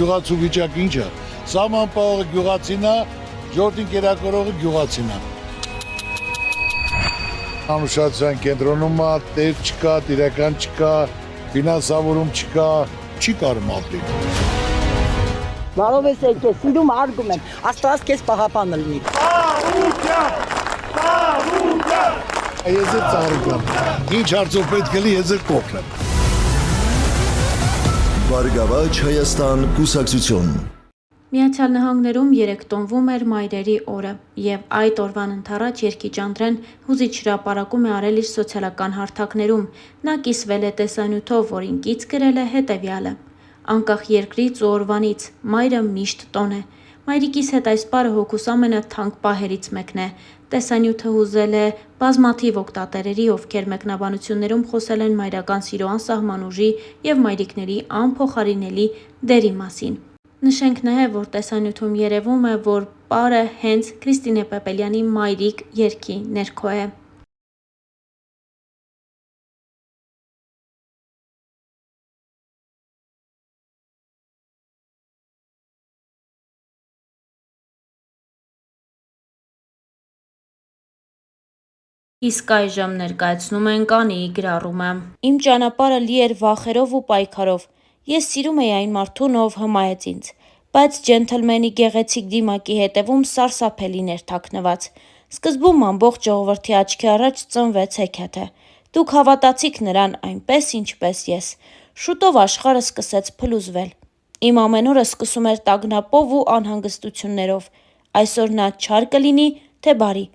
գյուղացու վիճակը ինչ է։ Սահմանապահողը գյուղացին է, ժողովրդին կերակրողը գյուղացին է։ Անուշացիան կենտրոնում է, տեղ չկա, տիրական չկա, ֆինանսավորում չկա, չի կարում ապրել։ Բարով ես եկել, սիրում արգում եմ, Աստված քեզ պահապանը լինի։ Ես է ծառուկամ, ինչ հարցով պետք է լի, ես է կողնեմ։ Բարգավաճ Հայաստան կուսակցություն։ Միացյալ Նահանգներում երեկ տոնվում էր Մայրերի օրը և այդ օրվան ընթառաջ Երգիչ Անդրեն հուզիչ հրապարակում է արել իր սոցիալական հարթակներում։ Նա կիսվել է տեսանյութով, որին կից գրել է հետևյալը. «Անկախ երկրից ու օրվանից, մայրը միշտ տոն է։ Մայրիկիս հետ այս պարը հոգուս ամենաթանկ պահերից մեկն է»։ Տեսանյութը հուզել է բազմաթիվ օգտատերերի, ովքեր մեկնաբանություններում խոսել են մայրական սիրո անսահման ուժի և մայրիկների անփոխարինելի դերի մասին։ Նշենք նաև, որ տեսանյութում երևում է, որ պարը հենց Քրիստինե Պեպելյանի մայրիկ երգի ներքո է։ Իսկ այժմ ներկայացնում ենք Անիի գրառումը։ Իմ ճանապարհը լի էր վախերով ու պայքարով։ Ես սիրում էի այն մարդուն, ով հմայեց ինձ, բայց ջենթլմենի գեղեցիկ դիմակի հետևում սարսափելին էր թաքնված։ Սկզբում ամբողջ ժողովրդի աչքի առաջ ծնվեց հեքիաթը։ Դուք հավատացիք նրան այնպես, ինչպես ես։ Շուտով աշխարհը սկսեց փլուզվել։ Իմ ամեն օրը սկսում էր տագնապով ու անհանգստություններով։ Այսօր նա չար կլինի, թե բարի։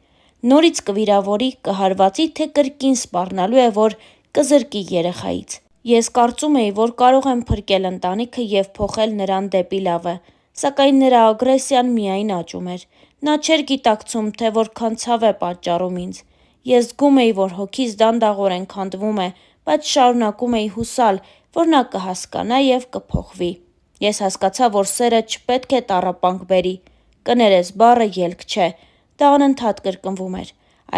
Նորից կվիրավորի, կհարվածի, թե կրկին սպառնալու է, որ կզրկի երեխայից։ Ես կարծում էի, որ կարող եմ փրկել ընտանիքը և փոխել նրան դեպի լավը, սակայն նրա ագրեսիան միայն աճում էր։ Նա չէր գիտակցում, թե որքան ցավ է պատճառում ինձ։ Ես զգում էի, որ հոգիս դանդաղորեն քանդվում է, բայց շարունակում էի հուսալ, որ նա կհասկանա և կփոխվի։ Ես հասկացա, որ սերը չպետք է տառապանք բերի։ Կներես բառը ելք չէ, դա անընդհատ կրկնվում էր։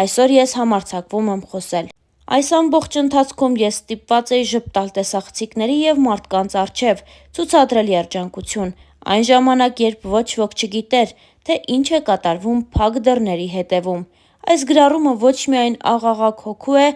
Այսօր ես համարձակվում եմ խոսել։ Այս ամբողջ ընթացքում ես ստիպված էի ժպտալ տեսախցիկների և մարդկանց առջև, ցուցադրել երջանկություն, այն ժամանակ, երբ ոչ ոք չգիտեր, թե ինչ է կատարվում փակ դռների հետևում։ Այս գրառումը ոչ միայն աղաղակ հոգու է,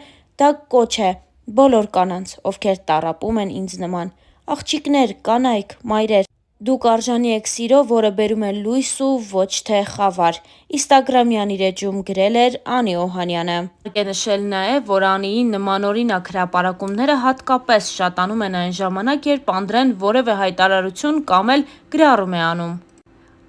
դա կոչ է բոլոր կանանց, ովքեր տառապում են ինձ նման։ Աղջիկներ, կանայք, մայրեր, դուք արժանի եք սիրո, որը բերում է լույս ու ոչ թե խավար։ Ինստագրամյան իր էջում գրել էր Անի Օհանյանը։ Պետք է նշել նաև, որ Անիի նմանօրինակ հրապարակումները հատկապես շատանում են այն ժամանակ, երբ Անդրեն որևէ հայտարարություն կամ էլ գրառում է անում։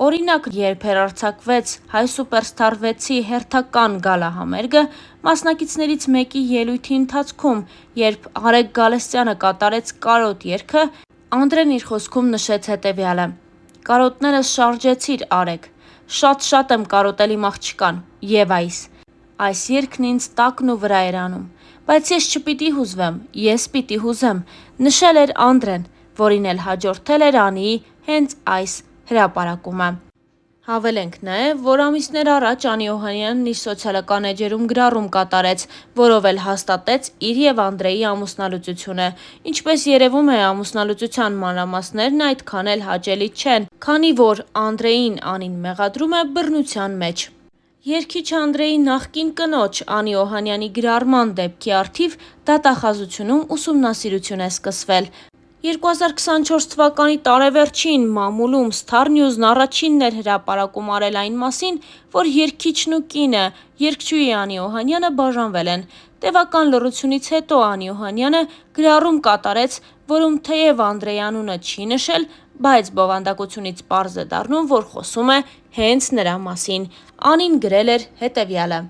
Օրինակ, երբ հեռարձակվեց Հայ Սուպերստար 6-ի հերթական գալա համերգը, մասնակիցներից մեկի ելույթի ընթացքում, երբ Արեգ Գալստյանը կատարեց կարոտ երգը, Անդրեն իր խոսքում նշեց հետևյալը. «Կարոտներս շարժեցիր, Արեգ, շատ եմ կարոտել իմ աղջկան, և այս երգն ինձ տակն ու վրա էր անում, բայց ես չպիտի հուզվեմ, ես պիտի հուզեմ», նշել էր Անդրեն, որին էլ հաջորդել էր Անիի հենց այս հրապարակումը։ Հավելենք նաև, որ ամիսներ առաջ Անի Օհանյանն իր սոցիալական էջերում գրառում կատարեց, որով էլ հաստատեց իր և Անդրեի ամուսնալուծությունը։ Ինչպես երևում է, ամուսնալուծության մանրամասներն այդքան էլ հաճելի չեն, քանի որ Անդրեին Անին մեղադրում է բռնության մեջ։ Երգիչ Անդրեի նախկին կնոջ Անի Օհանյանի գրառման դեպքի առթիվ դատախազությունում ուսումնասիրություն է սկսվել։ 2024 թվականի տարեվերջին մամուլում Star News-ն առաջինն էր հրապարակում արել այն մասին, որ երգիչն ու կինը, երգչուհի Անի Օհանյանը բաժանվել են։ Տևական լռությունից հետո Անի Օհանյանը գրառում կատարեց, որում թեև Անդրեի անունը չի նշել, բայց բովանդակությունից պարզ է դառնում, որ խոսում է հենց նրա մասին։ Անին գրել էր հետևյալը.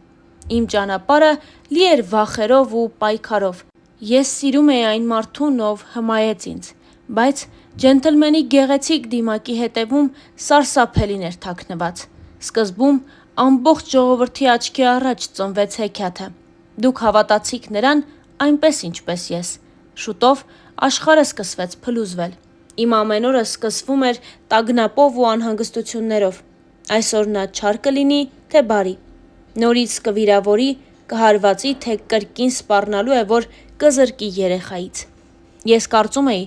«Իմ ճանապարհը լի էր վախերով ու պայքարով։ Ես սիրում էի այն մարդուն, ով հմայեց ինձ, բայց ջենթլմենի գեղեցիկ դիմակի հետևում սարսափելին էր թաքնված։ Սկզբում ամբողջ ժողովրդի աչքի առաջ ծնվեց հեքիաթը։ Դուք հավատացիք նրան այնպես, ինչպես ես։ Շուտով աշխարհը սկսվեց փլուզվել։ Իմ ամեն օրը սկսվում էր տագնապով ու անհանգստություններով։ Այսօր նա չար կլինի, թե բարի։ Նորից կվիրավորի, կհարվածի, թե կրկին սպառնալու է, որ կզրկի երեխայից։ Ես կարծում էի,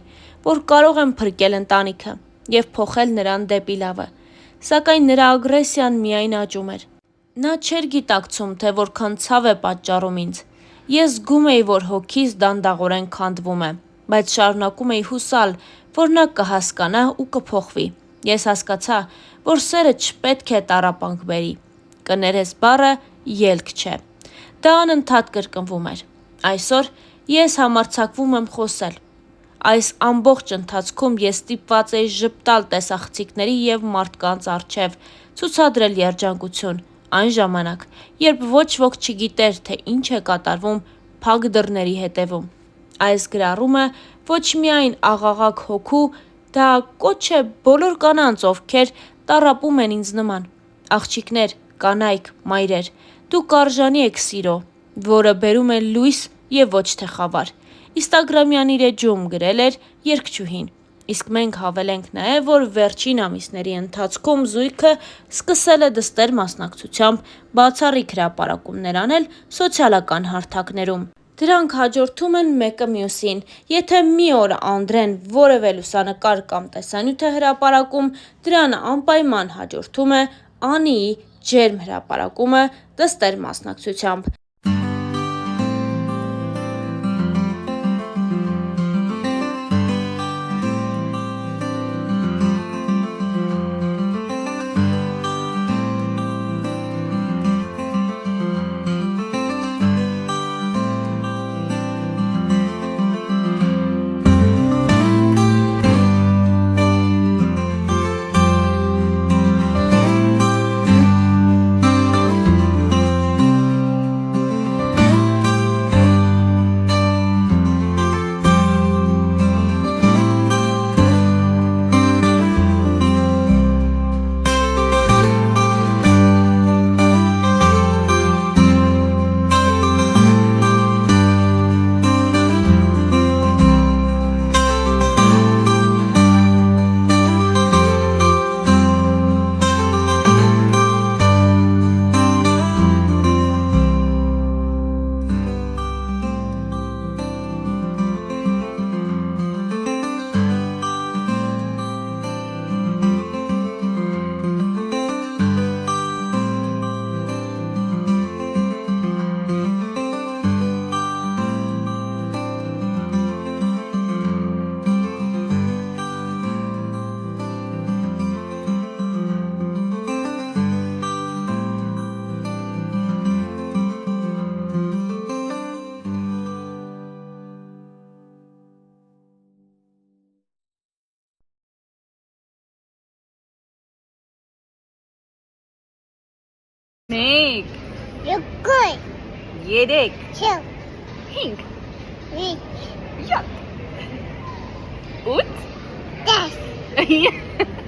որ կարող եմ փրկել ընտանիքը, և փոխել նրան դեպի լավը, սակայն նրա ագրեսիան միայն աճում էր։ Նա չէր գիտակցում, թե որքան ցավ է պատճառում ինձ։ Ես զգում էի, որ հոգիս դանդաղորեն քանդվում է, բայց շարունակում էի հուսալ, որ նա կհասկանա ու կփոխվի։ Ես հասկացա, որ սերը չպետք է տառապանք բերի։ Կներես բառը ելք չէ։ Դա անընդհատ կրկնվում էր։ Այսօր ես համարձակվում եմ խոսել։ Այս ամբողջ ընթացքում ես ստիպված էի ժպտալ տեսախցիկների և մարդկանց առջև, ցուցադրել երջանկություն, այն ժամանակ, երբ ոչ ոք չգիտեր, թե ինչ է կատարվում փակ դռների հետևում։ Այս գրառումը ոչ միայն աղաղակ հոգու, դա կոչ է բոլոր կանանց, ովքեր տառապում են ինձ նման։ Աղջիկներ, կանայք, մայրեր, դուք արժանի եք սիրո, որը բերում է լույս և ոչ թե խավար։ Ինստագրամյան իր էջում գրել էր երգչուհին։ Իսկ մենք հավելենք նաև, որ վերջին ամիսների ընթացքում զույգը սկսել է դստեր մասնակցությամբ բացառիկ հրապարակումներ անել սոցիալական հարթակներում։ Դրանք հաջորդում են մեկը մյուսին։ Եթե մի օր Անդրեն որևէ լուսանկար կամ տեսանյութ է հրապարակում, դրան անպայման հաջորդում է Անիի ջերմ հրապարակումը դստեր մասնակցությամբ։ Մեկ, Երկու, երեք, չորս, 5, 5, 7, 8, 10,